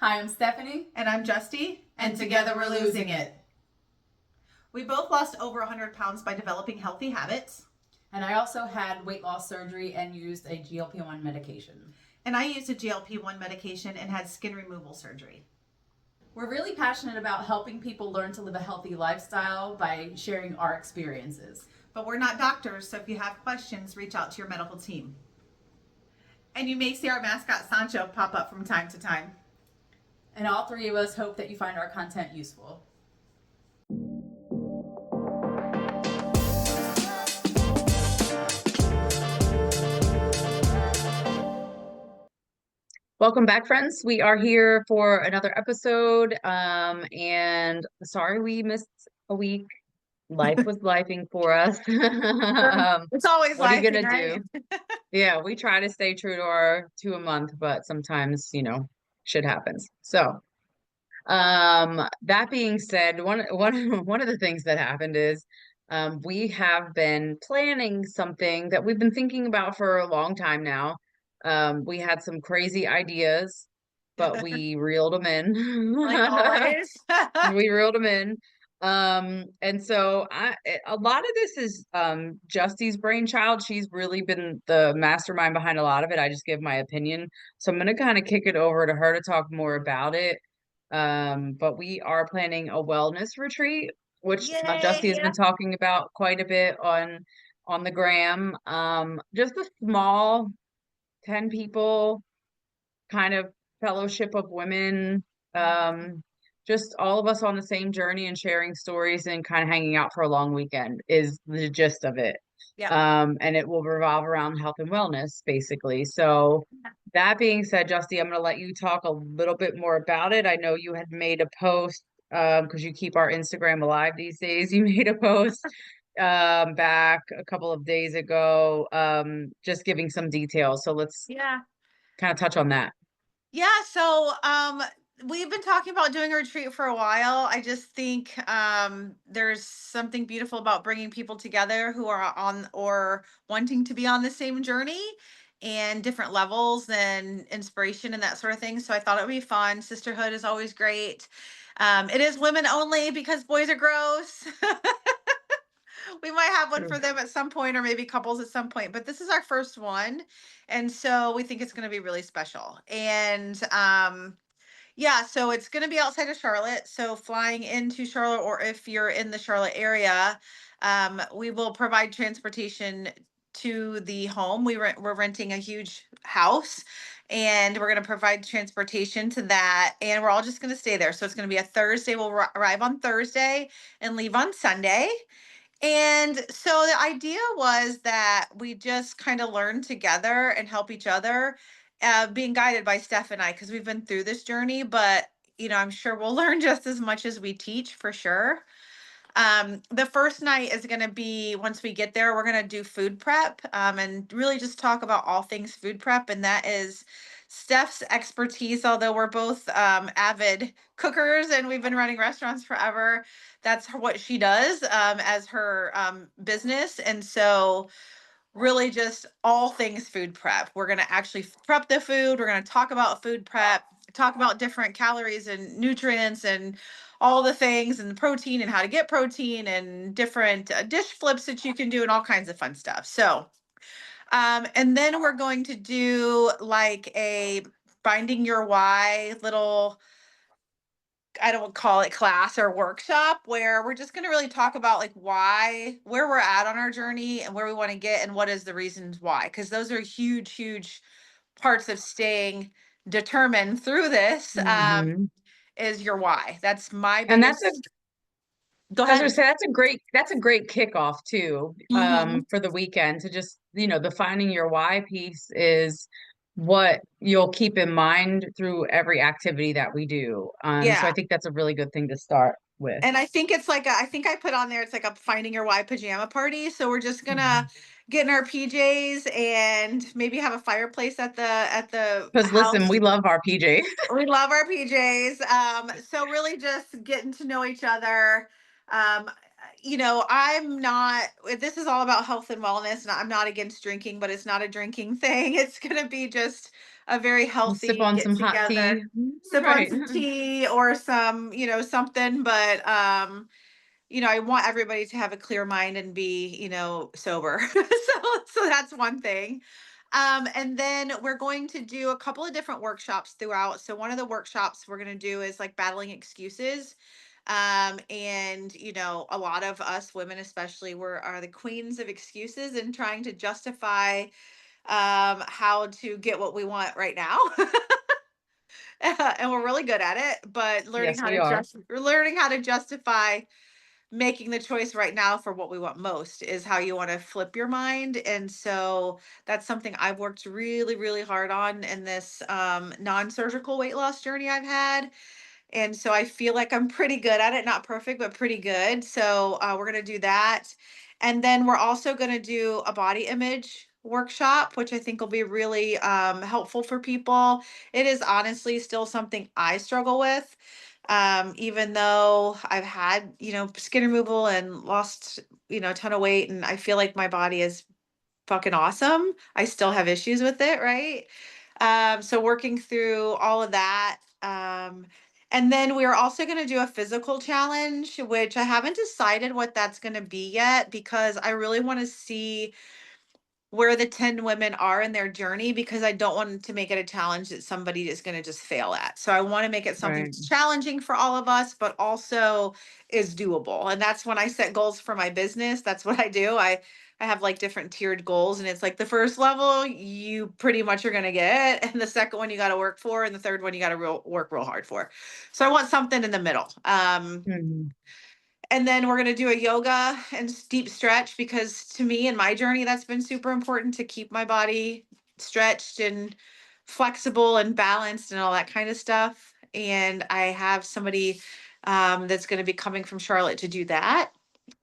Hi, I'm Stephanie. And I'm Justy. And together we're losing it. We both lost over 100 pounds by developing healthy habits. And I also had weight loss surgery and used a GLP-1 medication. And I used a GLP-1 medication and had skin removal surgery. We're really passionate about helping people learn to live a healthy lifestyle by sharing our experiences. But we're not doctors, so if you have questions, reach out to your medical team. And you may see our mascot Sancho pop up from time to time. And all three of us hope that you find our content useful. Welcome back, friends. We are here for another episode. And sorry we missed a week. Life was lifing for us. It's always What are you life, gonna right? do? Yeah, we try to stay true to our 2 a month, but sometimes, shit happens. So, that being said, one of the things that happened is we have been planning something that we've been thinking about for a long time now. We had some crazy ideas, but we reeled them in. Like always. We reeled them in. And so a lot of this is Justy's brainchild. She's really been the mastermind behind a lot of it. I just give my opinion. So I'm gonna kind of kick it over to her to talk more about it. But we are planning a wellness retreat, which Justy has Yay! been talking about quite a bit on the gram. Just a small 10 people kind of fellowship of women, just all of us on the same journey and sharing stories and kind of hanging out for a long weekend is the gist of it. Yep. And it will revolve around health and wellness, basically. So that being said, Justy, I'm going to let you talk a little bit more about it. I know you had made a post because you keep our Instagram alive these days. You made a post back a couple of days ago, just giving some details. So let's Yeah. kind of touch on that. Yeah, so we've been talking about doing a retreat for a while. I just think there's something beautiful about bringing people together who are on or wanting to be on the same journey and different levels and inspiration and that sort of thing. So I thought it would be fun. Sisterhood is always great. It is women only because boys are gross. We might have one True. for them at some point or maybe couples at some point, but this is our first one. And so we think it's going to be really special. And yeah, so it's going to be outside of Charlotte. So flying into Charlotte, or if you're in the Charlotte area, we will provide transportation to the home. We're renting a huge house, and we're going to provide transportation to that. And we're all just going to stay there. So it's going to be a Thursday. We'll arrive on Thursday and leave on Sunday. And so the idea was that we just kind of learn together and help each other, being guided by Steph and I, because we've been through this journey. But, I'm sure we'll learn just as much as we teach for sure. The first night is going to be once we get there, we're going to do food prep and really just talk about all things food prep. And that is Steph's expertise, although we're both avid cookers and we've been running restaurants forever. That's what she does as her business. And so, really, just all things food prep. We're going to actually prep the food. We're going to talk about food prep, talk about different calories and nutrients and all the things and the protein and how to get protein and different dish flips that you can do and all kinds of fun stuff. So, and then we're going to do like a finding your why little, I don't call it class or workshop, where we're just going to really talk about like why, where we're at on our journey and where we want to get and what is the reasons why. Because those are huge, huge parts of staying determined through this, Hmm. is your why. That's my And that's a, biggest. Go as I ahead. said, that's a great kickoff too, Hmm. for the weekend to just, the finding your why piece is what you'll keep in mind through every activity that we do. So I Yeah. think that's a really good thing to start with. And I think it's like I think I put on there, it's like a finding your why pajama party. So we're just gonna get in our PJs and maybe have a fireplace at the Because listen, house. we love our PJ. We love our PJs. So really just getting to know each other. Um, I'm not, this is all about health and wellness, and I'm not against drinking, but it's not a drinking thing. It's going to be just a very Sip healthy on get some hot together, tea. sip on Right. some tea or some, something, but I want everybody to have a clear mind and be, sober. So that's one thing. And then we're going to do a couple of different workshops throughout. So one of the workshops we're going to do is like battling excuses. And a lot of us women, especially, are the queens of excuses and trying to justify how to get what we want right now. And we're really good at it, but Yes, we are. we're learning how to justify making the choice right now for what we want most is how you want to flip your mind. And so that's something I've worked really, really hard on in this non-surgical weight loss journey I've had. And so I feel like I'm pretty good at it, not perfect, but pretty good. So we're going to do that. And then we're also going to do a body image workshop, which I think will be really helpful for people. It is honestly still something I struggle with. Even though I've had, skin removal and lost, a ton of weight, and I feel like my body is fucking awesome. I still have issues with it, right? So working through all of that. And then we're also going to do a physical challenge, which I haven't decided what that's going to be yet because I really want to see where the 10 women are in their journey because I don't want to make it a challenge that somebody is going to just fail at. So I want to make it something Right. that's challenging for all of us, but also is doable. And that's when I set goals for my business. That's what I do. I have like different tiered goals, and it's like the first level you pretty much are going to get, and the second one you got to work for, and the third one you got to work real hard for. So I want something in the middle. Mhm. And then we're going to do a yoga and deep stretch because to me in my journey, that's been super important to keep my body stretched and flexible and balanced and all that kind of stuff. And I have somebody that's going to be coming from Charlotte to do that.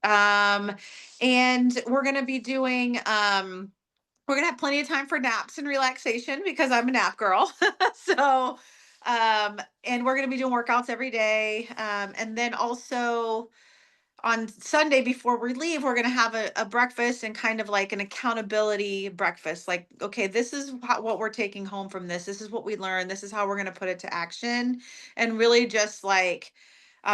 Um, and we're going to be doing, we're going to have plenty of time for naps and relaxation because I'm a nap girl. So, and we're going to be doing workouts every day. And then also, on Sunday before we leave, we're going to have a breakfast and kind of like an accountability breakfast. Like, okay, this is what we're taking home from this. This is what we learned. This is how we're going to put it to action and really just like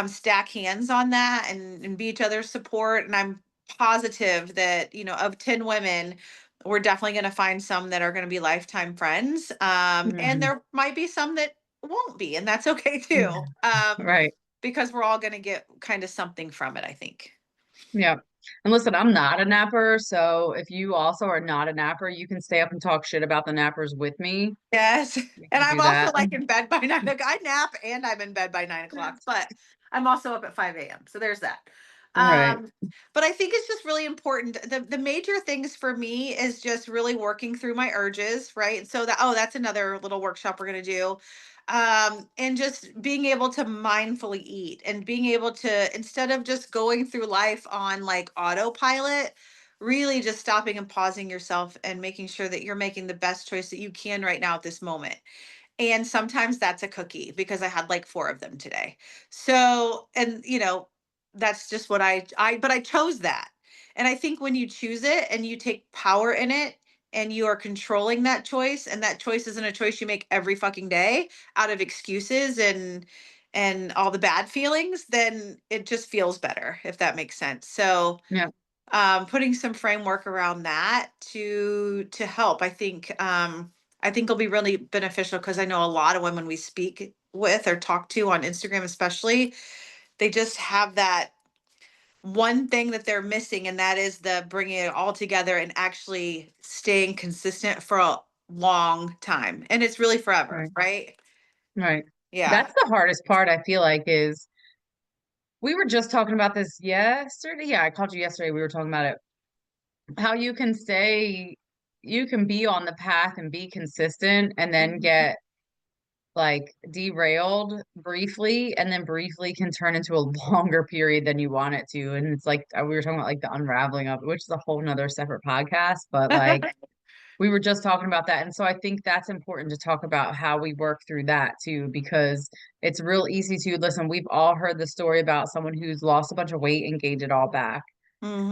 stack hands on that and be each other's support. And I'm positive that, of 10 women, we're definitely going to find some that are going to be lifetime friends. And Mhm. there might be some that won't be, and that's okay too. Right. Because we're all going to get kind of something from it, I think. Yeah. And listen, I'm not a napper, so if you also are not a napper, you can stay up and talk shit about the nappers with me. Yes. We And can I'm do also that. like in bed by 9 o'clock. I nap and I'm in bed by 9 o'clock, but I'm also up at 5 a.m. So there's that. Right. Um, but I think it's just really important. The major things for me is just really working through my urges, right? So that's another little workshop we're gonna do. And just being able to mindfully eat and being able to, instead of just going through life on like autopilot, really just stopping and pausing yourself and making sure that you're making the best choice that you can right now at this moment. And sometimes that's a cookie because I had like four of them today. So, and that's just what but I chose that. And I think when you choose it and you take power in it and you are controlling that choice, and that choice isn't a choice you make every fucking day out of excuses and all the bad feelings, then it just feels better, if that makes sense. So Yeah. putting some framework around that to help, I think will be really beneficial because I know a lot of women we speak with or talk to on Instagram especially, they just have that one thing that they're missing, and that is the bringing it all together and actually staying consistent for a long time, and it's really forever, Right. right? Right. Yeah. That's the hardest part, I feel like, is we were just talking about this yesterday. Yeah, I called you yesterday. We were talking about it. How you can be on the path and be consistent and then Mhm. get like derailed briefly and then briefly can turn into a longer period than you want it to. And it's like we were talking about like the unraveling of it, which is a whole nother separate podcast, but like we were just talking about that. And so I think that's important to talk about how we work through that too, because it's real easy to listen. We've all heard the story about someone who's lost a bunch of weight and gained it all back.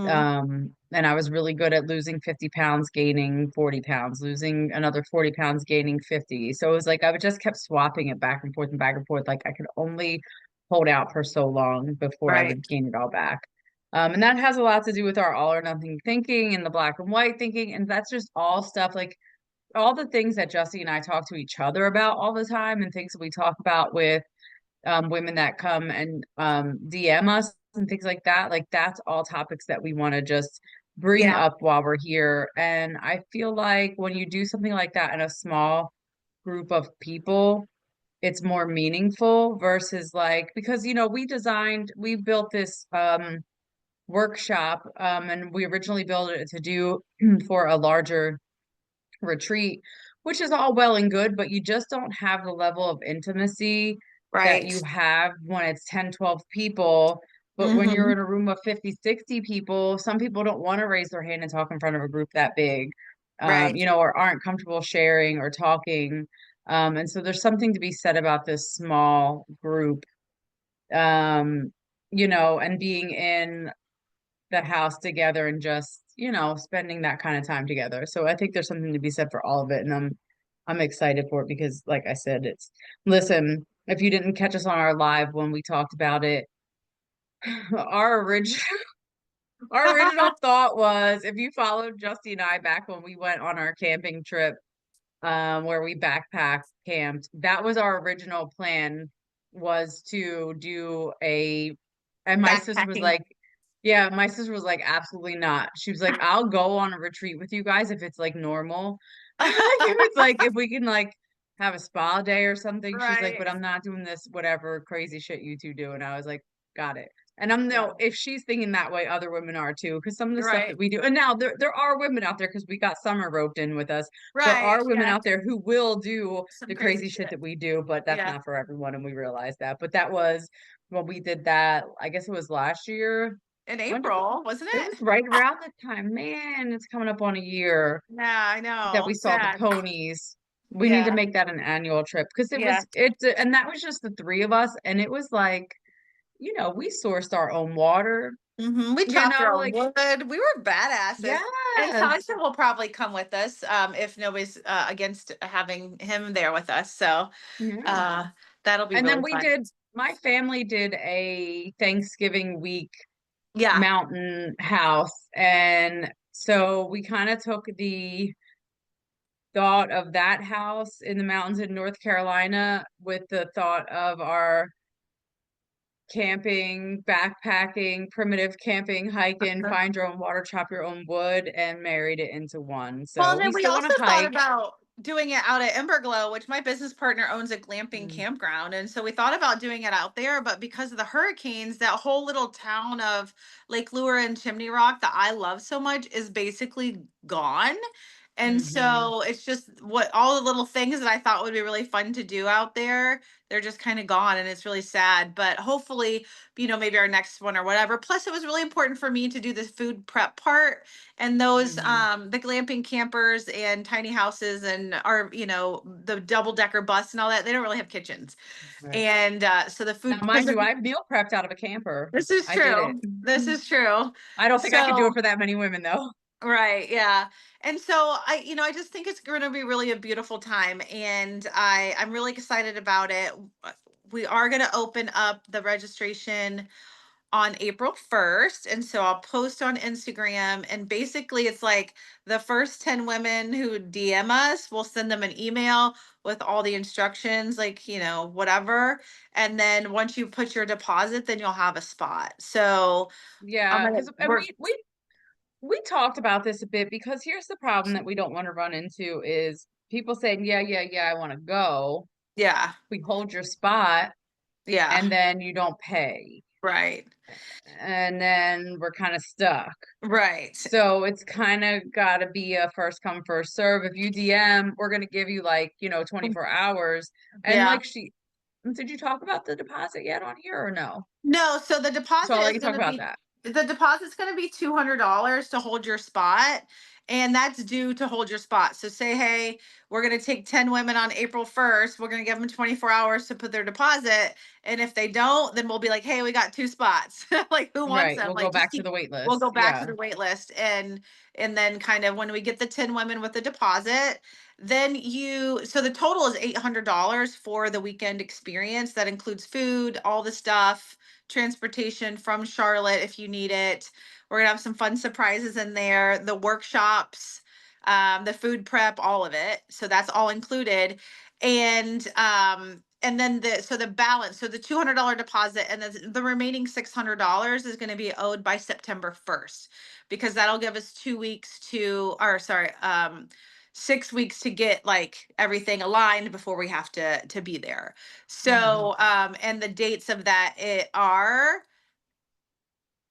And I was really good at losing 50 pounds, gaining 40 pounds, losing another 40 pounds, gaining 50. So it was like I would just kept swapping it back and forth and back and forth. Like I could only hold out for so long before I Right. would gain it all back. And that has a lot to do with our all or nothing thinking and the black and white thinking. And that's just all stuff like all the things that Jussie and I talk to each other about all the time and things that we talk about with women that come and DM us and things like that. Like that's all topics that we want to just bring Yeah. up while we're here. And I feel like when you do something like that in a small group of people, it's more meaningful versus like because we built this workshop and we originally built it to do for a larger retreat, which is all well and good, but you just don't have the level of intimacy that Right. you have when it's 10, 12 people. But when you're Mm-hmm. in a room of 50, 60 people, some people don't want to raise their hand and talk in front of a group that big, Right. or aren't comfortable sharing or talking. And so there's something to be said about this small group, and being in the house together and just, spending that kind of time together. So I think there's something to be said for all of it. And I'm excited for it because like I said, listen, if you didn't catch us on our live when we talked about it, our original our original thought was if you followed Justy and I back when we went on our camping trip, where we backpacked camped, that was our original plan was to do and my sister was Backpacking. like, yeah, my sister was like, absolutely not. She was like, I'll go on a retreat with you guys if it's like normal. Like if it's like if we can like have a spa day or something. She's like, Right. but I'm not doing this whatever crazy shit you two do. And I was like, got it. And I'm Yeah. no, if she's thinking that way, other women are too, because some of the stuff Right. that we do, and now there are women out there because we got Summer roped in with us. There Right. are women Yeah. out there who will do Some the crazy crazy shit shit. that we do, but that's Yeah. not for everyone, and we realize that. But that was when we did that, I guess it was last year. In When did we, April, wasn't it it? was right around the time. Man, it's coming up on a year Yeah, I that know. we saw the Sad. ponies. We need to Yeah. make that an annual trip because Yeah. and that was just the three of us, and it was like, we sourced our own water, We chopped our own like, wood. We were badasses. And yes. Sasha will probably come with us, if nobody's against having him there with us. So Yeah. uh, that'll be And then really fun. my family did a Thanksgiving week Yeah. mountain house. And so we kind of took the thought of that house in the mountains in North Carolina with the thought of our camping, backpacking, primitive camping, hiking, find your own water, chop your own wood, and married it into one. Well, So and we then we still want also to thought hike. about doing it out at Emberglow, which my business partner owns a glamping Mm, campground. And so we thought about doing it out there, but because of the hurricanes, that whole little town of Lake Lure and Chimney Rock that I love so much is basically gone. And mhm, so it's just what all the little things that I thought would be really fun to do out there, they're just kind of gone. And it's really sad. But hopefully, maybe our next one or whatever. Plus, it was really important for me to do the food prep part, and those mhm, the glamping campers and tiny houses and our the double decker bus and all that, they don't really have kitchens. right. And so the Now, food mind you, I've meal prepped out of a camper. this is I did it. true, this is true. I don't think I could do it So for that many women though. right, yeah. And so I just think it's going to be really a beautiful time, and I'm really excited about it. We are going to open up the registration on April 1st. And so I'll post on Instagram. And basically, it's like the first 10 women who DM us, we'll send them an email with all the instructions, like, whatever. And then once you put your deposit, then you'll have a spot. So I'm Yeah, going because to and work. we talked about this a bit because here's the problem that we don't want to run into is people saying, yeah, yeah, yeah, I want to go. Yeah. We hold your spot Yeah. and then you don't pay. Right. And then we're kind of stuck. Right. So it's kind of got to be a first come, first serve. If you DM, we're going to give you 24 hours. And Yeah. did you talk about the deposit yet on here or no? No, so the So I'll deposit let is you going talk to about be that. $200 to hold your spot. And that's due to hold your spot. So say, hey, we're going to take 10 women on April 1st. We're going to give them 24 hours to put their deposit. And if they don't, then we'll be like, hey, we got 2 spots. Like, who wants Right. them? We'll go Like, just back to keep, the wait we'll list. go back to Yeah. the wait list. And then kind of when we get the 10 women with the deposit, then so the total is $800 for the weekend experience. That includes food, all the stuff, transportation from Charlotte if you need it. We're gonna have some fun surprises in there, the workshops, the food prep, all of it. So that's all included. And then the balance, so the $200 deposit and the remaining $600 is going to be owed by September 1st, because that'll give us 2 weeks or sorry, 6 weeks to get like everything aligned before we have to be there. So and the dates of that are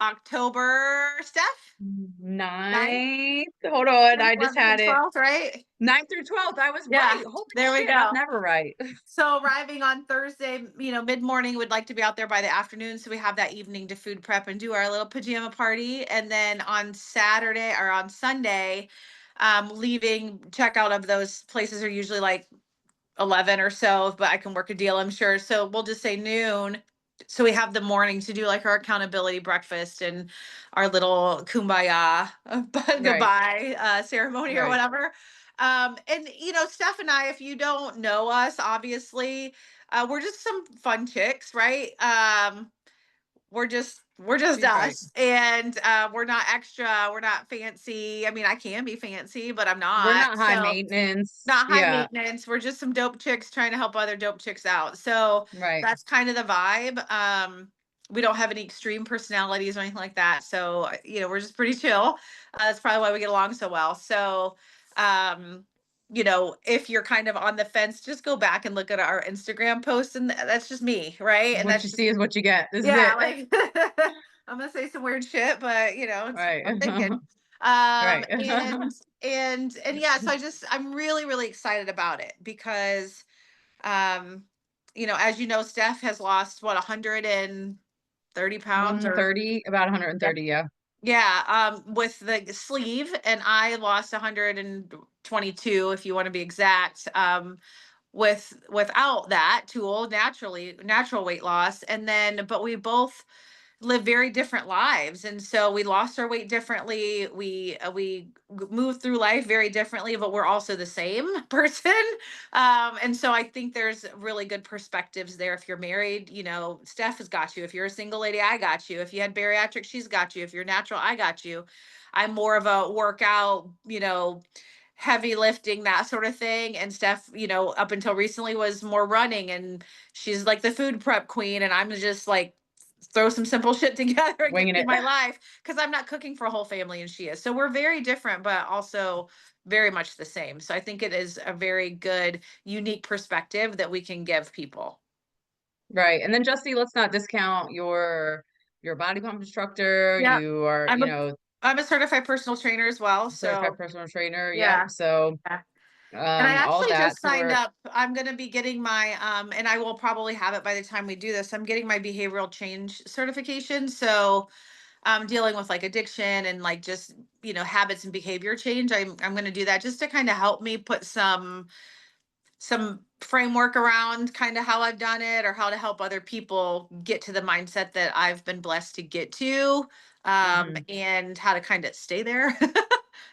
October, Steph? 9th, 9th. Hold on. 10th, I just 11th, and had it. 12th, right? 9th through 12th. I was Yeah, right. Holy there we shit. I'm go. never right. So arriving on Thursday, mid-morning, would like to be out there by the afternoon. So we have that evening to food prep and do our little pajama party. And then on Saturday or on Sunday, leaving checkout of those places are usually like 11 or so, but I can work a deal, I'm sure. So we'll just say noon. So we have the morning to do like our accountability breakfast and our little kumbaya Right. goodbye ceremony or Right. whatever. And Steph and I, if you don't know us, obviously, we're just some fun chicks, right? We're just She's right. us, and we're not extra, we're not fancy. I mean, I can be fancy, but I'm We're not. not high So maintenance. not high Yeah. maintenance. We're just some dope chicks trying to help other dope chicks out. So Right. that's kind of the vibe. We don't have any extreme personalities or anything like that. So, we're just pretty chill. That's probably why we get along so well. So, if you're kind of on the fence, just go back and look at our Instagram posts, and that's just me, right? And What that's you just, see is what you get. This is yeah, it. like I'm gonna say some weird shit, but Right. I'm thinking. Right. And yeah, so I'm really, really excited about it because um, as you know, Steph has lost what, 130 pounds or 130, about yeah. 130. Yeah. Yeah, with the sleeve, and I lost 122, if you want to be exact. Without that tool, natural weight loss. And then, but we both live very different lives, and so we lost our weight differently. We moved through life very differently, but we're also the same person. And so I think there's really good perspectives there. If you're married, Steph has got you. If you're a single lady, I got you. If you had bariatric, she's got you. If you're natural, I got you. I'm more of a workout, heavy lifting, that sort of thing. And Steph, up until recently was more running, and she's like the food prep queen. And I'm just like, throw some simple shit together and get Winging through it. my life, because I'm not cooking for a whole family and she is. So we're very different, but also very much the same. So I think it is a very good, unique perspective that we can give people. Right. And then Justy, let's not discount your body pump instructor. Yeah. You are, I'm a I'm a certified personal trainer as well. certified So personal trainer. Yep. yeah. So Yeah. And I all actually that. just So signed we're up. I'm going to be getting my and I will probably have it by the time we do this. I'm getting my behavioral change certification. So dealing with like addiction and like just, habits and behavior change. I'm going to do that just to kind of help me put some framework around kind of how I've done it, or how to help other people get to the mindset that I've been blessed to get to, mhm. and how to kind of stay there.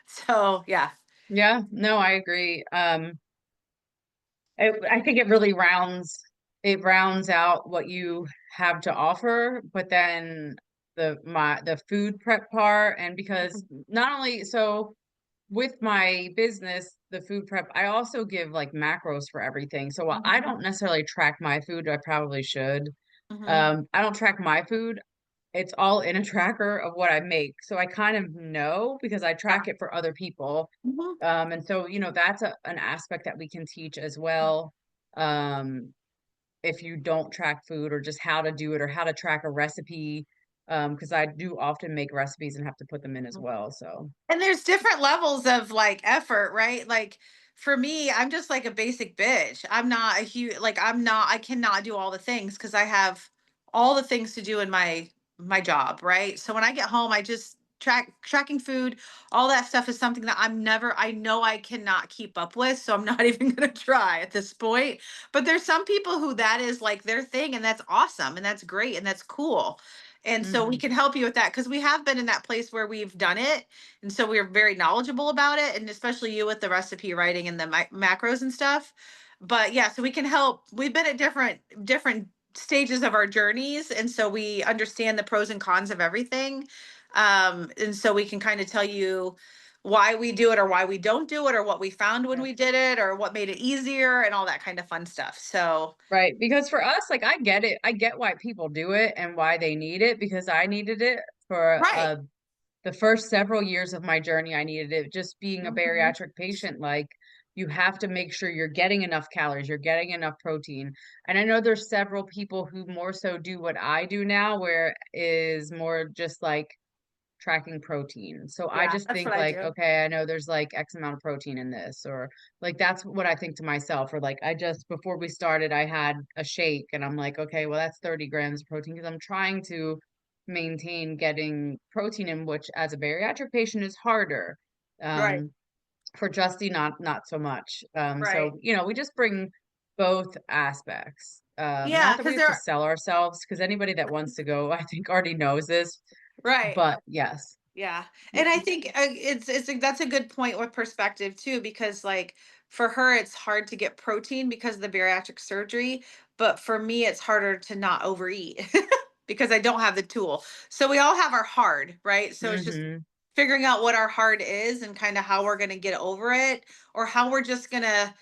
So yeah. Yeah, no, I agree. I think it rounds out what you have to offer, but then the food prep part, and because not only so with my business, the food prep, I also give like macros for everything. So while I Mhm, don't necessarily track my food, I probably should. mhm, I don't track my food. It's all in a tracker of what I make. So I kind of know because I yeah, track it for other people. mhm, And so, that's an aspect that we can teach as well. Um, if you don't track food, or just how to do it, or how to track a recipe. Because I do often make recipes and have to put them in as mhm. well. So, And there's different levels of like effort, right? Like for me, I'm just like a basic bitch. I'm not a huge, like I cannot do all the things because I have all the things to do in my job, right? So when I get home, I just tracking food, all that stuff is something that I know I cannot keep up with, so I'm not even going to try at this point. But there's some people who that is like their thing, and that's awesome and that's great and that's cool. And so we Hmm. can help you with that because we have been in that place where we've done it. And so we're very knowledgeable about it. And especially you with the recipe writing and the macros and stuff. But yeah, so we can help. We've been at different stages of our journeys. And so we understand the pros and cons of everything. And so we can kind of tell you why we do it or why we don't do it or what we found when Yeah. we did it or what made it easier and all that kind of fun stuff. So, Right. Because for us, like I get it. I get why people do it and why they need it because I needed it for right. the first several years of my journey. I needed it. Just being a Mhm. bariatric patient, like you have to make sure you're getting enough calories, you're getting enough protein. And I know there's several people who more so do what I do now, where is more just like tracking protein. So I Yeah, just that's what think I like, do. okay, I know there's like X amount of protein in this, or like that's what I think to myself. Or like I just before we started, I had a shake and I'm like, okay, well that's 30 grams of protein because I'm trying to maintain getting protein in, which as a bariatric patient is harder. Right. Um, for Justy, not so much. Right. So we just bring both aspects. Yeah, Not that we because have to they're sell ourselves, because anybody that wants to go, I think already knows this. right. But yes. Yeah. And Yeah. I think that's a good point with perspective too, because like for her, it's hard to get protein because of the bariatric surgery. But for me, it's harder to not overeat because I don't have the tool. So we all have our hard, right? So it's just Hmm. figuring out what our hard is and kind of how we're going to get over it or how we're just going to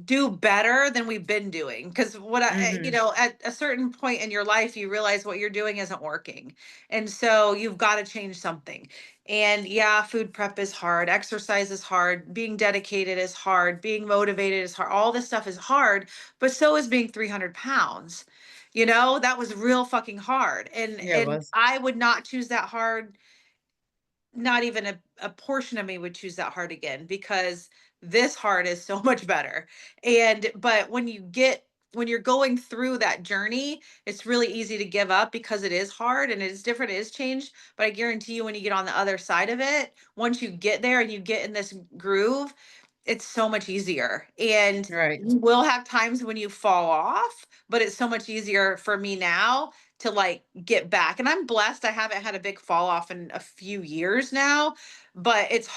do better than we've been doing because Hmm. at a certain point in your life you realize what you're doing isn't working and so you've got to change something. And yeah, food prep is hard, exercise is hard, being dedicated is hard, being motivated is hard, all this stuff is hard, but so is being 300 pounds. That was real fucking hard, and Yeah, it and was. I would not choose that hard. Not even a portion of me would choose that heart again because this heart is so much better. But when you're going through that journey, it's really easy to give up because it is hard and it is different, it is changed. But I guarantee you when you get on the other side of it, once you get there and you get in this groove, it's so much easier. And Right. you will have times when you fall off, but it's so much easier for me now to like get back. And I'm blessed. I haven't had a big fall off in a few years now, but it's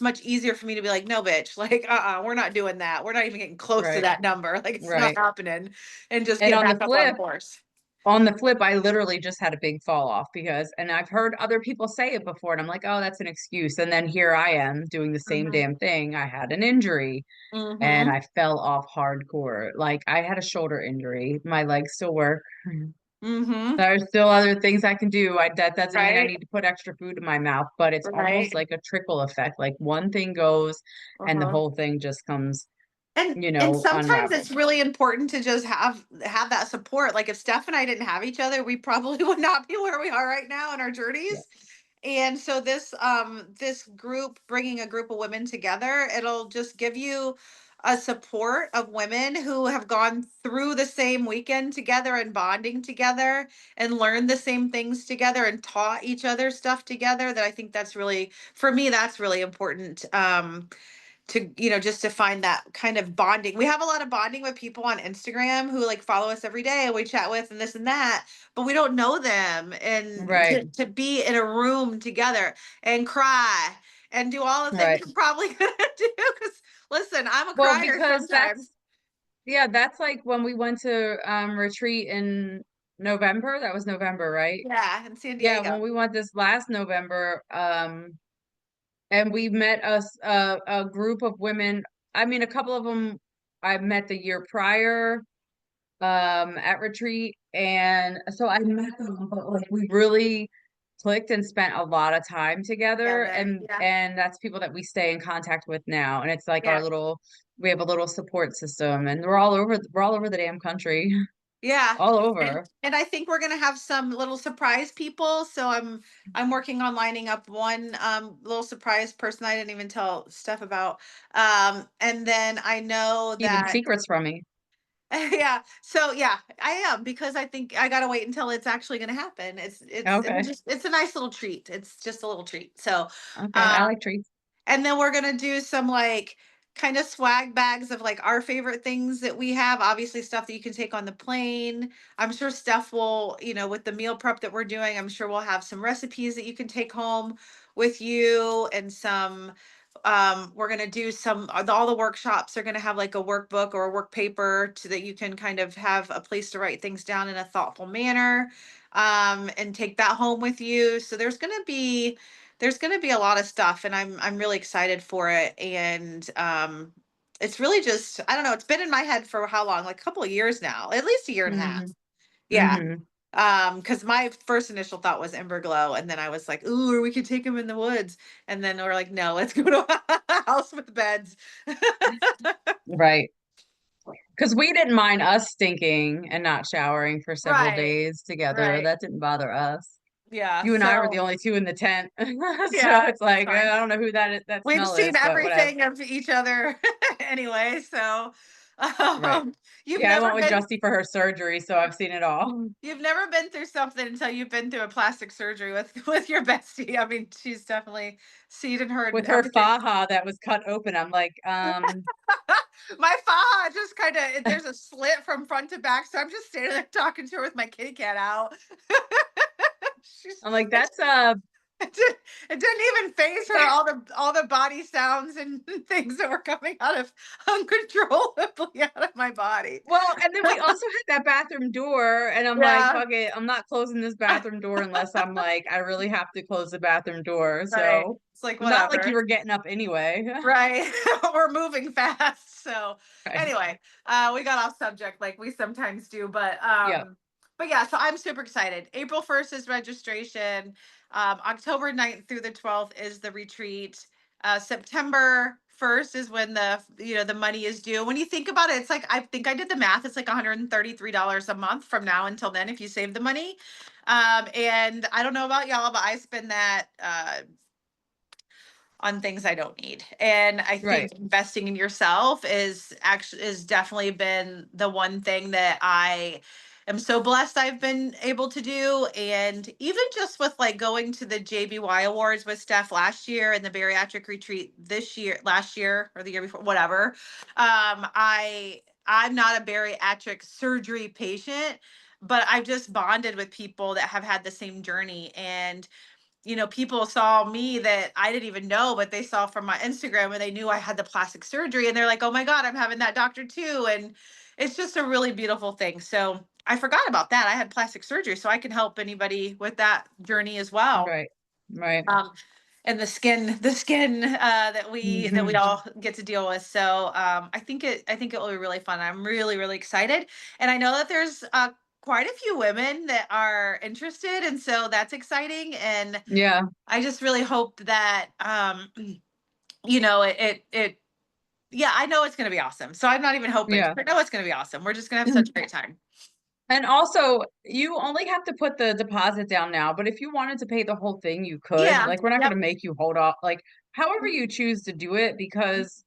much easier for me to be like, no, bitch, like, we're not doing that. We're not even getting close to Right. that number. Like, it's not Right. happening. And just And get back up on course. on the flip, I literally just had a big fall off and I've heard other people say it before, and I'm like, oh, that's an excuse. And then here I am doing the same Mm-hmm. damn thing. I had an injury and Mm-hmm. I fell off hardcore. Like I had a shoulder injury. My legs still work. Mm-hmm. There's still other things I can do. That doesn't mean I Right. need to put extra food in my mouth, but it's almost Right. like a trickle effect. Like one thing goes and the Uh-huh. whole thing just comes, And sometimes it's unravels. really important to just have that support. Like if Steph and I didn't have each other, we probably would not be where we are right now in our Yeah. journeys. And so this group, bringing a group of women together, it'll just give you a support of women who have gone through the same weekend together and bonding together and learned the same things together and taught each other stuff together. That I think that's really, for me, that's really important. To just to find that kind of bonding. We have a lot of bonding with people on Instagram who like follow us every day and we chat with and this and that, but we don't know them. And Right. to be in a room together and cry and do all the things Right. we're probably gonna do, because listen, I'm a Well, crier because sometimes. that's like when we went to retreat in November. That was November, right? Yeah, in San Yeah, Diego. when we went this last November, and we met a group of women. I mean, a couple of them I met the year prior at retreat, and so I met them, but like we really clicked and spent a lot of time together, Together. and Yeah. and that's people that we stay in contact with now, and it's like Yeah. we have a little support system, and we're all over the damn country. Yeah. All And over. and I think we're gonna have some little surprise people. So I'm working on lining up one little surprise person I didn't even tell Steph about. And then I know Keeping that secrets from me. Yeah. So yeah, I am, because I think I gotta wait until it's actually gonna happen. Okay. It's a nice little treat. It's just a little treat. So Okay. I um like treats. and then we're gonna do some like kind of swag bags of like our favorite things that we have. Obviously, stuff that you can take on the plane. I'm sure Steph will, with the meal prep that we're doing, I'm sure we'll have some recipes that you can take home with you, and some. We're gonna do some. All the workshops are gonna have like a workbook or a work paper to that you can kind of have a place to write things down in a thoughtful manner, and take that home with you. So there's going to be a lot of stuff, and I'm really excited for it. And it's really just, I don't know, it's been in my head for how long? Like a couple of years now, at least a year and a half. Hmm. Yeah. Hmm. Because my first initial thought was Glow, and then I was like, ooh, or we could take him in the woods. And then we're like, no, let's go to a house with beds. Right. Because we didn't mind us stinking and not showering for several Right. days together. Right. That didn't bother us. Yeah. You and I were the So only two in the tent. So yeah, it's it's like, fine. I don't know who that We've smell seen is, but whatever. everything of each other anyway. So Right. you've Yeah, I went never with been Justy for her surgery, so I've seen it all. You've never been through something until you've been through a plastic surgery with with your bestie. I mean, she's definitely seen and heard With her everything. faja that was cut open, I'm like, My faja just kind of, there's a slit from front to back, so I'm just standing there talking to her with my kitty cat out. She's I'm like, it, that's it didn't even phase her, all the body sounds and things that were coming out of uncontrollably out of my body. well, and then we also had that bathroom door, and I'm like, Yeah. fuck it, I'm not closing this bathroom door unless I'm like, I really have to close the bathroom door. Right. So It's like not like you whatever. were getting up anyway. Right. We're moving fast. So Right. anyway, we got off subject like we sometimes do, Yeah. but yeah, so I'm super excited. April 1st is registration. October 9th through the 12th is the retreat. September 1st is when the money is due. When you think about it, it's like, I think I did the math. It's like $133 a month from now until then if you save the money. And I don't know about y'all, but I spend that on things I don't need. And I Right. think investing in yourself is definitely been the one thing that I am so blessed I've been able to do. And even just with like going to the JBY Awards with Steph last year and the bariatric retreat last year or the year before, whatever. I'm not a bariatric surgery patient, but I've just bonded with people that have had the same journey. And people saw me that I didn't even know, but they saw from my Instagram, and they knew I had the plastic surgery, and they're like, "Oh my God, I'm having that doctor too." And it's just a really beautiful thing. So I forgot about that. I had plastic surgery, so I can help anybody with that journey as well. Right. Right. Um, and the skin that we Hmm. all get to deal with. So I think it will be really fun. I'm really really excited, and I know that there's quite a few women that are interested, and so that's exciting. And Yeah. I just really hope that it yeah, I know it's gonna be awesome. So I'm not even hoping. Yeah. I know it's gonna be awesome. We're just gonna have such a great time. And also, you only have to put the deposit down now, but if you wanted to pay the whole thing, you could. Yeah. Like, we're not going Yep. to make you hold off, like, however you choose to do it, because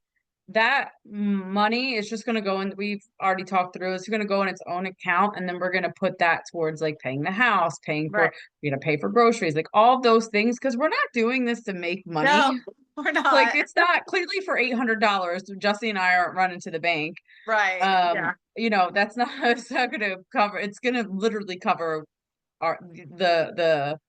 that money is just going to go in. We've already talked through, it's going to go in its own account, and then we're going to put that towards like paying the house, paying for, Right. you know, pay for groceries, like all of those things, because we're not doing this to make money. No, we're Like, not. it's not clearly for $800. Justy and I aren't running to the bank. Right. Yeah. That's not, it's not gonna cover, it's gonna literally cover the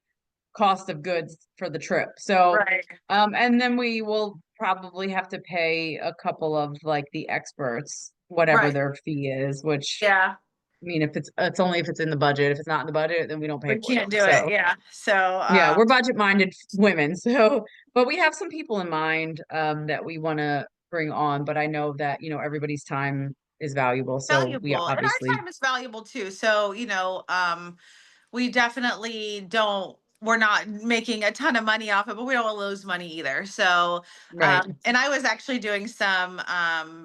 cost of goods for the trip. So Right. and then we will probably have to pay a couple of like the experts whatever Right. their fee is, which, Yeah. I mean, if it's only if it's in the budget. If it's not in the budget, then we don't pay We for them. can't do it. So Yeah. So yeah, we're budget minded women. So but we have some people in mind that we want to bring on, but I know that, everybody's time is valuable. So we valuable, and our obviously. time is valuable too. So we definitely don't, we're not making a ton of money off it, but we don't want to lose money either. So Right. and I was actually doing some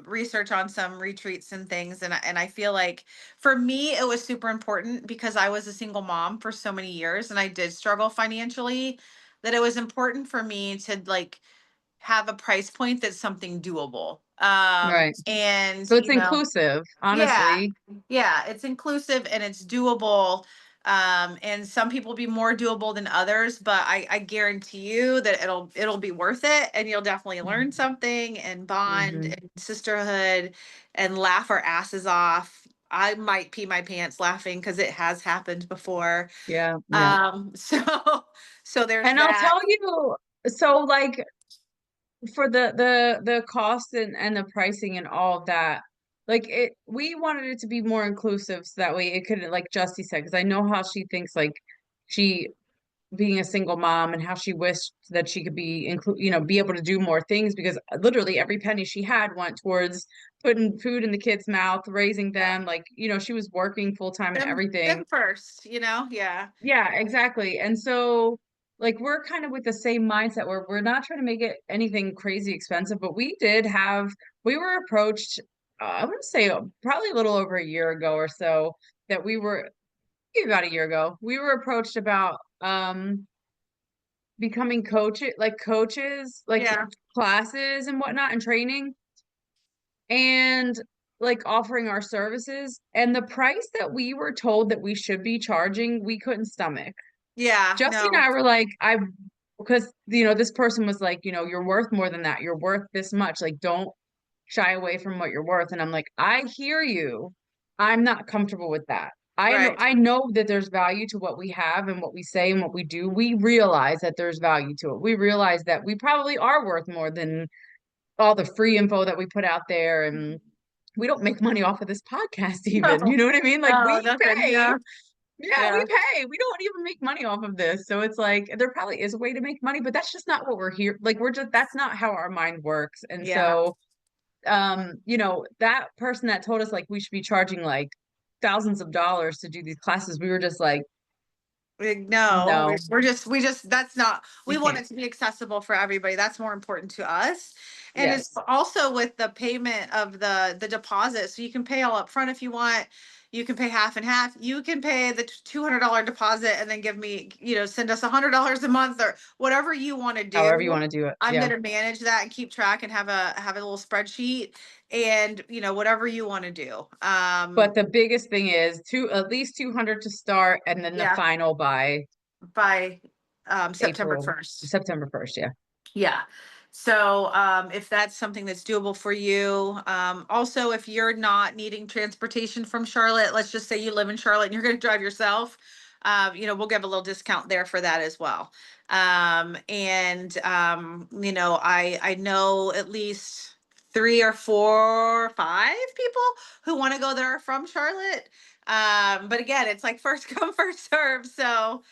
research on some retreats and things, and I feel like for me it was super important because I was a single mom for so many years and I did struggle financially, that it was important for me to like have a price point that's something doable. Right. And So it's inclusive, yeah, honestly. yeah, it's inclusive and it's doable. And some people be more doable than others, but I guarantee you that it'll be worth it, and you'll definitely learn something and bond Hmm. and sisterhood and laugh our asses off. I might pee my pants laughing because it has happened before. Yeah, yeah. So so there's And I'll that. tell you, so like for the cost and the pricing and all of that, like we wanted it to be more inclusive so that way it could, like Justy said, because I know how she thinks, like she being a single mom and how she wished that she could be be able to do more things because literally every penny she had went towards putting food in the kids' mouth, raising them, like she was working full time and Them everything. first, yeah. Yeah, exactly. And so like we're kind of with the same mindset where we're not trying to make it anything crazy expensive, but we were approached I want to say probably a little over a year ago or so that maybe about a year ago, we were approached about becoming coaches, like Yeah. classes and whatnot and training and like offering our services. And the price that we were told that we should be charging, we couldn't stomach. Yeah, Justin and no. I were like, because this person was like, you're worth more than that. You're worth this much. Like, don't shy away from what you're worth. And I'm like, I hear you. I'm not comfortable with that. Right. I know that there's value to what we have and what we say and what we do. We realize that there's value to it. We realize that we probably are worth more than all the free info that we put out there. And we don't make money off of this podcast even. You No, know what I mean? Like no, we nothing. pay. Yeah. Yeah, we Yeah. pay. We don't even make money off of this. So it's like there probably is a way to make money, but that's just not what we're here. Like that's not how our mind works. And Yeah. so that person that told us like we should be charging like thousands of dollars to do these classes, we were just like, No, no, we just, that's not, we we want can't. it to be accessible for everybody. That's more important to us. And it's Yes. also with the payment of the deposit. So you can pay all up front if you want. You can pay half and half. You can pay the $200 deposit and then give me, send us $100 a month or whatever you want to However you do. want to do it. I'm Yeah. gonna manage that and keep track and have a little spreadsheet and whatever you want to do. But the biggest thing is at least 200 to start and then the Yeah, final by by September April, 1st. September 1st. Yeah. Yeah. So if that's something that's doable for you, also if you're not needing transportation from Charlotte, let's just say you live in Charlotte and you're going to drive yourself, we'll give a little discount there for that as well. And I know at least 3 or 4 or 5 people who want to go there from Charlotte. But again, it's like first come, first serve. So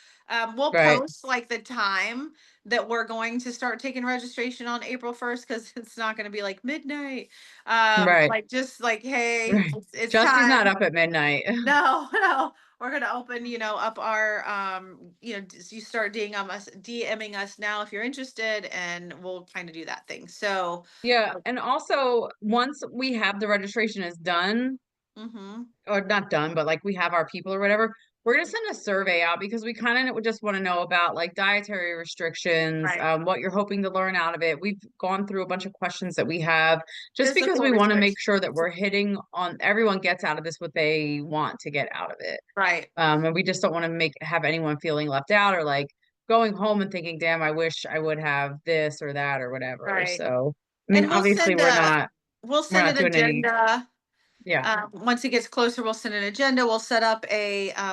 we'll Right. post like the time that we're going to start taking registration on April 1st because it's not going to be like midnight. Right. Like just like, hey, Right. it's Justy's not time. up at midnight. No, no, we're gonna open, up our, you start DMing us now if you're interested, and we'll kind of do that thing. So, Yeah. And also once we have the registration is done, mm-hmm, or not done, but like we have our people or whatever, we're gonna send a survey out because we kind of just want to know about like dietary restrictions, right, what you're hoping to learn out of it. We've gone through a bunch of questions that we have just because physical we want to make restriction, sure that we're hitting on everyone gets out of this what they want to get out of it. right, And we just don't want to have anyone feeling left out or like going home and thinking, damn, I wish I would have this or that or whatever. right. So, I mean, And obviously we'll we're send not an doing any, agenda. yeah, Once it gets closer, we'll send an agenda. We'll set up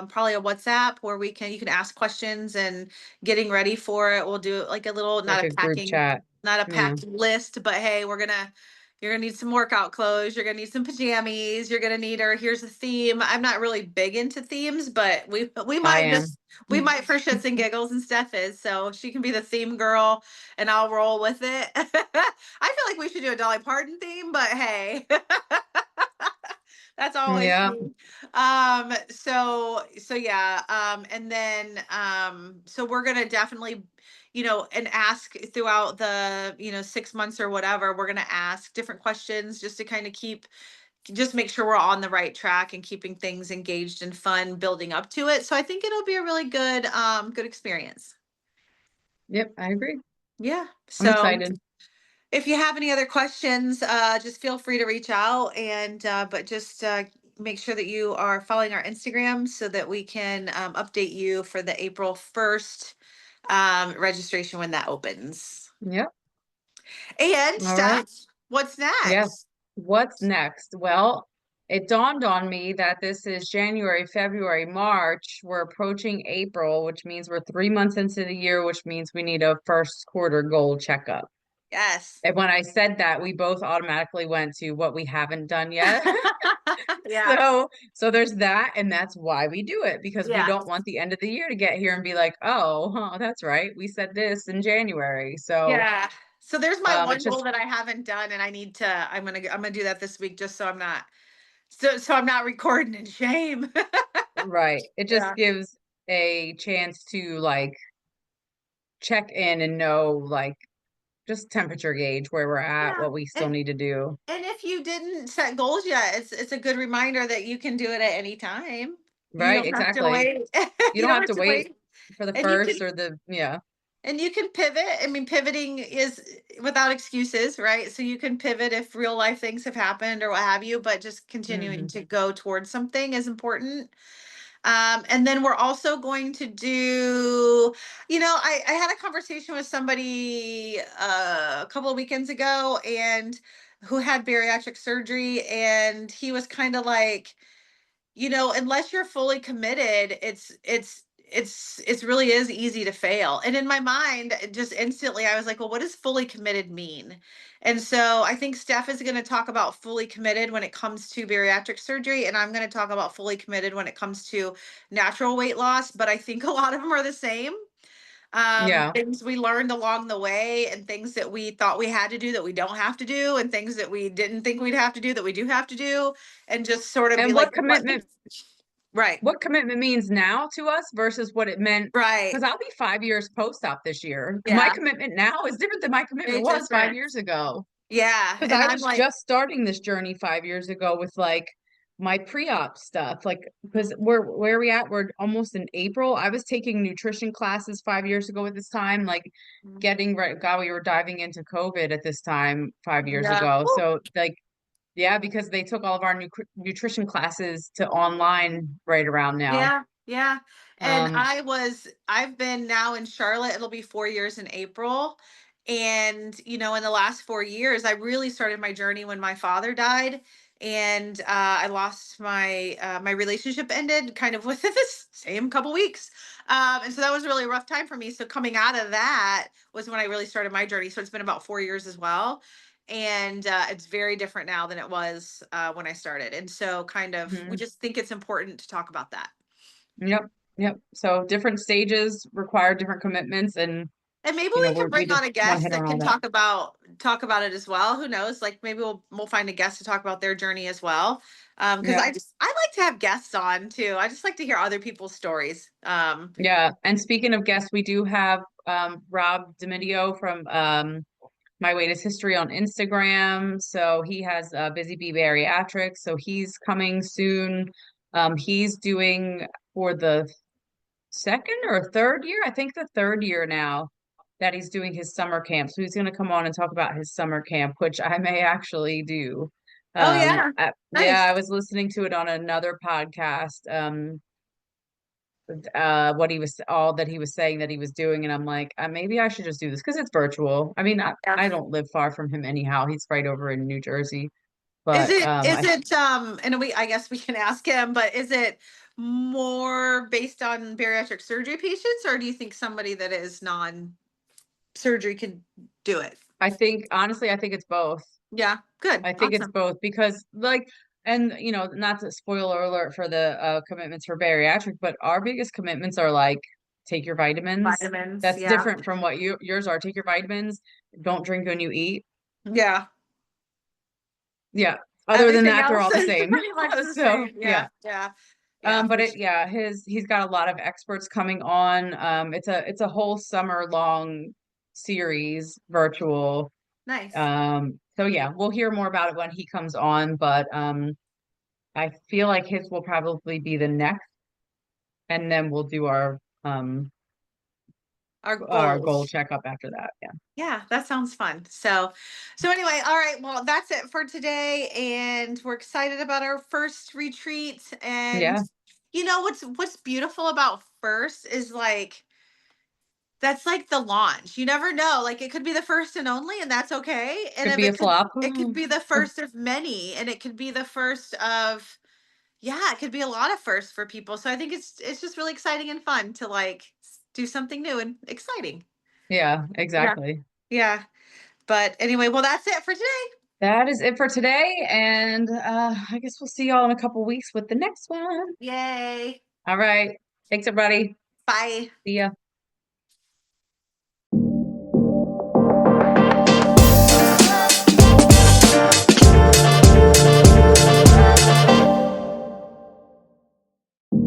probably a WhatsApp where you can ask questions and getting ready for it. We'll do like a little, like a group chat. not a Yeah. packed list, but hey, you're gonna need some workout clothes. You're gonna need some pajamas. You're gonna need, or here's a theme. I'm not really big into themes, but we I might am. just, we might for shits and giggles, and Steph is, so she can be the theme girl and I'll roll with it. I feel like we should do a Dolly Parton theme, but hey. That's always Yeah. me. So yeah, and then so we're gonna definitely, and ask throughout the, 6 months or whatever, we're gonna ask different questions just to kind of just make sure we're on the right track and keeping things engaged and fun building up to it. So I think it'll be a really good experience. Yep, I agree. Yeah. I'm So excited. If you have any other questions, just feel free to reach out and but just make sure that you are following our Instagram so that we can update you for the April 1st registration when that opens. Yep. And All right. Steph, what's Yes. next? What's next? Well, it dawned on me that this is January, February, March. We're approaching April, which means we're 3 months into the year, which means we need a first quarter goal checkup. Yes. And when I said that, we both automatically went to what we haven't done yet. Yeah. So there's that, and that's why we do it, because we Yeah. don't want the end of the year to get here and be like, oh, huh, that's right. We said this in January. So Yeah. So there's my it's one goal just that I haven't done, and I need to. I'm gonna do that this week, just so I'm not so I'm not recording in shame. right. It just Yeah. gives a chance to like check in and know like just temperature gauge where we're at, Yeah. what we still And need to do. and if you didn't set goals yet, it's a good reminder that you can do it at any time. You Right, don't have to exactly. wait. You You don't don't have have to to wait wait. for the And you can first or the yeah. and you can pivot. I mean, pivoting is without excuses, right? So you can pivot if real life things have happened or what have you, but just continuing Hmm. to go towards something is important. And then we're also going to do, I had a conversation with somebody a couple of weekends ago and who had bariatric surgery, and he was kind of like, unless you're fully committed, it's really is easy to fail. And in my mind, just instantly, I was like, well, what does fully committed mean? And so I think Steph is going to talk about fully committed when it comes to bariatric surgery, and I'm going to talk about fully committed when it comes to natural weight loss. But I think a lot of them are the same. Yeah. Things we learned along the way, and things that we thought we had to do that we don't have to do, and things that we didn't think we'd have to do that we do have to do, and just sort of be And like, what? Right, what commitment means now to us versus what it meant, right. because I'll be 5 years post-op this year. My Yeah, commitment now is different than my commitment very was five different. years ago. Yeah, Because and I I'm was like, just starting this journey 5 years ago with like my pre-op stuff. Like, because we're where are we at? We're almost in April. I was taking nutrition classes 5 years ago at this time, like getting right. God, we were diving into COVID at this time 5 years yeah. ago. So like, yeah, because they took all of our nutrition classes to online right around now. Yeah, yeah. And Um, I've been now in Charlotte. It'll be 4 years in April. And, in the last 4 years, I really started my journey when my father died. And I lost my relationship ended kind of within this same couple weeks. And so that was really a rough time for me. So coming out of that was when I really started my journey. So it's been about 4 years as well. And it's very different now than it was when I started. And so kind of we mhm. just think it's important to talk about that. Yep, yep. So different stages require different commitments, and And maybe we can we bring on just a want to guest hit on that all can that. talk about it as well. Who knows? Like maybe we'll find a guest to talk about their journey as well. Because Yeah. I like to have guests on too. I just like to hear other people's stories. Yeah, and speaking of guests, we do have Rob Domidio from My Latest History on Instagram. So he has Busy Bee Bariatrics. So he's coming soon. He's doing for the second or third year, I think the third year now that he's doing his summer camp. So he's going to come on and talk about his summer camp, which I may actually do. Oh yeah, Yeah, nice. I was listening to it on another podcast. What he was all that he was saying that he was doing, and I'm like, maybe I should just do this because it's virtual. I mean, Yeah. I don't live far from him anyhow. He's right over in New Jersey, Is but it is it and I guess we can ask him, but is it more based on bariatric surgery patients, or do you think somebody that is non-surgery can do it? I think honestly, I think it's both. Yeah, good. I think it's Awesome. both because like, and not to spoiler alert for the commitments for bariatric, but our biggest commitments are like take your vitamins. Vitamins, That's yeah. different from what yours are. Take your vitamins. Don't drink when you eat. Yeah. Yeah. Other than Everything that, they're else all the is same. pretty much the So same. yeah. Yeah, yeah, yeah, But for sure. he's got a lot of experts coming on. It's a whole summer long series, virtual. Nice. So yeah, we'll hear more about it when he comes on, but I feel like his will probably be the next, and then we'll do our our our goal goals. checkup after that. Yeah. Yeah, that sounds fun. So anyway, all right, well, that's it for today, and we're excited about our first retreat. And Yeah. you know what's beautiful about first is like that's like the launch. You never know. Like it could be the first and only, and that's okay. And Could if be a flop. it could be the first of many, and it could be the first of yeah, it could be a lot of firsts for people. So I think it's just really exciting and fun to like do something new and exciting. Yeah, Yeah. exactly. Yeah. But anyway, well, that's it for today. That is it for today. And I guess we'll see y'all in a couple weeks with the next one. Yay. All right. Thanks, everybody. Bye. See ya.